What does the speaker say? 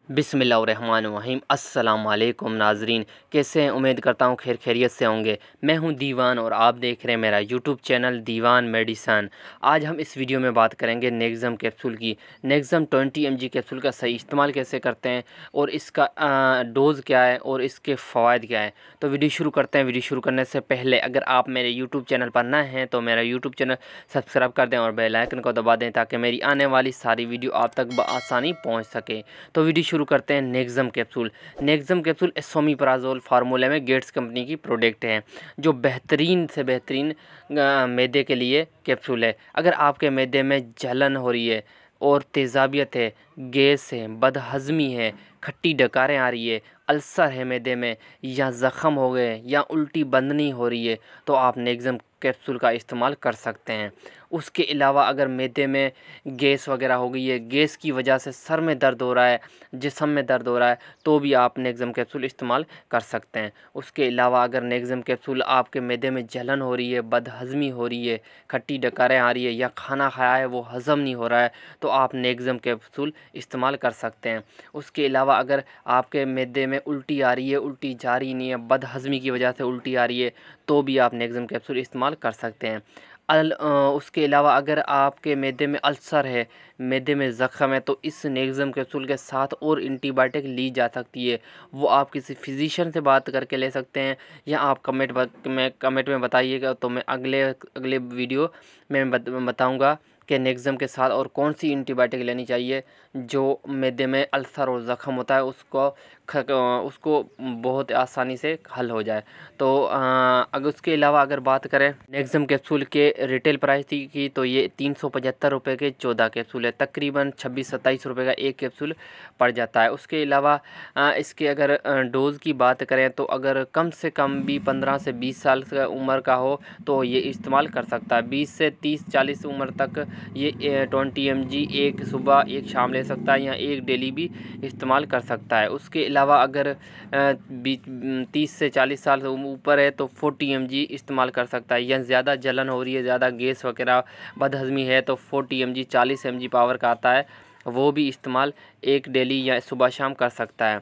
बिस्मिल्लाहिर्रहमानिर्रहीम। अस्सलाम वालेकुम नाजरीन, कैसे हैं? उम्मीद करता हूँ खैर खैरियत से होंगे। मैं हूँ दीवान और आप देख रहे हैं मेरा यूट्यूब चैनल दीवान मेडिसन। आज हम इस वीडियो में बात करेंगे नेक्ज़म कैप्सूल की। नेक्ज़म 20 mg कैप्सूल का सही इस्तेमाल कैसे करते हैं और इसका डोज़ क्या है और इसके फ़वाइद क्या हैं। तो वीडियो शुरू करते हैं। वीडियो शुरू करने से पहले अगर आप मेरे यूट्यूब चैनल पर नए हैं तो मेरा यूट्यूब चैनल सब्सक्राइब कर दें और बेल आइकन को दबा दें ताकि मेरी आने वाली सारी वीडियो आप तक बआसानी पहुँच सके। तो वीडियो शुरू करते हैं। नेक्ज़म कैप्सूल एस्फोमेप्राज़ोल फार्मूले में गेट्स कंपनी की प्रोडक्ट है जो बेहतरीन से बेहतरीन मैदे के लिए कैप्सूल है। अगर आपके मैदे में जलन हो रही है और तेज़ाबियत है, गैस है, बदहज़मी है, खट्टी डकारें आ रही है, अल्सर है मैदे में, या ज़ख़म हो गए या उल्टी बंद नहीं हो रही है तो आप नेक्ज़म कैप्सूल का इस्तेमाल कर सकते हैं। उसके अलावा अगर मैदे में गैस वगैरह हो गई है, गैस की वजह से सर में दर्द हो रहा है, जिस्म में दर्द हो रहा है, तो भी आप नेक्ज़म कैप्सूल इस्तेमाल कर सकते हैं। उसके अलावा अगर नेक्ज़म कैप्सूल आपके मैदे में जलन हो रही है, बदहज़मी हो रही है, खट्टी डकारें आ रही है या खाना खाया है वो हज़म नहीं हो रहा है तो आप नेक्ज़म कैप्सूल इस्तेमाल कर सकते हैं। उसके अलावा अगर आपके मैदे में उल्टी आ रही है, उल्टी जा रही नहीं है, बदहज़मी की वजह से उल्टी आ रही है तो भी आप नेक्ज़म कैप्सूल इस्तेमाल कर सकते हैं। उसके अलावा अगर आपके मैदे में अल्सर है, मैदे में ज़ख़म है तो इस नेक्ज़म कैप्सूल के साथ और एंटीबायोटिक ली जा सकती है। वो आप किसी फिजिशियन से बात करके ले सकते हैं या आप कमेंट में बताइएगा तो मैं अगले वीडियो में बताऊँगा कि नेक्ज़म के साथ और कौन सी एंटीबायोटिक लेनी चाहिए जो मैदे में अल्सर और ज़ख़म होता है उसको बहुत आसानी से हल हो जाए। तो अगर उसके अलावा अगर बात करें नेक्ज़म कैप्सूल के रिटेल प्राइस की तो ये 375 रुपये के 14 कैप्सूल है, तकरीबन 26-27 रुपये का एक कैप्सूल पड़ जाता है। उसके अलावा इसके अगर डोज़ की बात करें तो अगर कम से कम भी 15 से 20 साल का उम्र का हो तो ये इस्तेमाल कर सकता है। 20 से 30-40 उम्र तक ये 20 mg एक सुबह एक शाम ले सकता है या एक डेली भी इस्तेमाल कर सकता है। उसके अलावा अगर 30 से 40 साल से ऊपर है तो 40 mg इस्तेमाल कर सकता है। या ज़्यादा जलन हो रही है, ज़्यादा गैस वगैरह बदहज़मी है तो 40 mg 40 mg पावर का आता है, वो भी इस्तेमाल एक डेली या सुबह शाम कर सकता है।